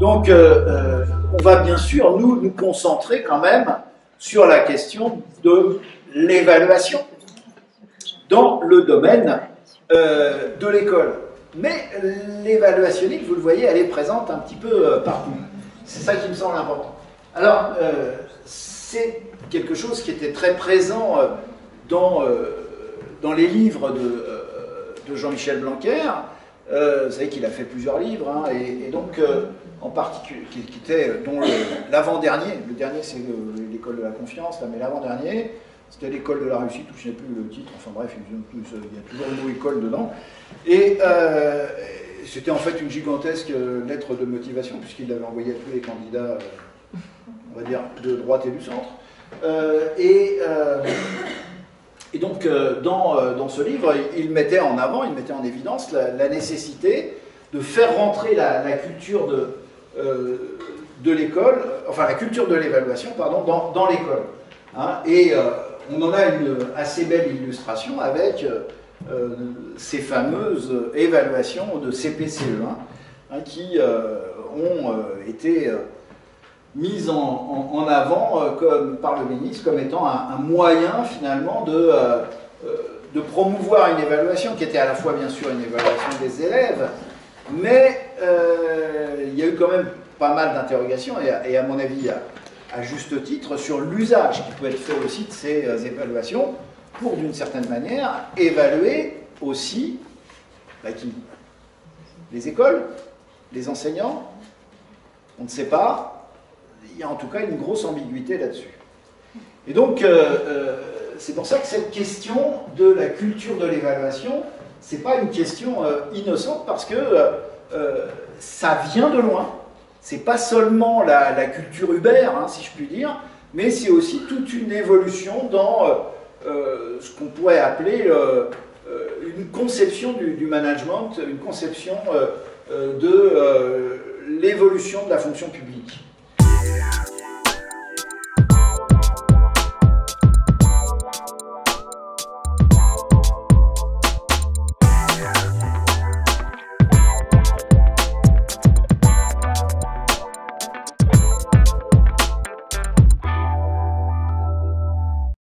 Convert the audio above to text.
Donc, on va bien sûr nous concentrer quand même sur la question de l'évaluation dans le domaine de l'école. Mais l'évaluationniste, vous le voyez, elle est présente un petit peu partout. C'est ça qui me semble important. Alors, c'est quelque chose qui était très présent dans les livres de Jean-Michel Blanquer. Vous savez qu'il a fait plusieurs livres, hein, et donc, en particulier, qui était, dont l'avant-dernier, le dernier c'est l'école de la confiance, là, mais l'avant-dernier, c'était l'école de la réussite, ou je ne sais plus le titre, enfin bref, il y a toujours le mot école dedans. Et c'était en fait une gigantesque lettre de motivation, puisqu'il l'avait envoyée à tous les candidats, on va dire, de droite et du centre. Et donc, dans ce livre, il mettait en avant, il mettait en évidence la nécessité de faire rentrer la culture de l'école, enfin la culture de l'évaluation, pardon, dans l'école. Hein, et on en a une assez belle illustration avec ces fameuses évaluations de CP-CE1 hein, qui ont été mises en avant par le ministre comme étant un moyen finalement de promouvoir une évaluation qui était à la fois bien sûr une évaluation des élèves, mais il y a eu quand même pas mal d'interrogations et à mon avis à juste titre sur l'usage qui peut être fait aussi de ces évaluations pour d'une certaine manière évaluer aussi qui, les écoles, les enseignants, on ne sait pas. Il y a en tout cas une grosse ambiguïté là-dessus. Et donc, c'est pour ça que cette question de la culture de l'évaluation, ce n'est pas une question innocente, parce que ça vient de loin. Ce n'est pas seulement la culture Uber, hein, si je puis dire, mais c'est aussi toute une évolution dans ce qu'on pourrait appeler une conception du management, une conception de l'évolution de la fonction publique.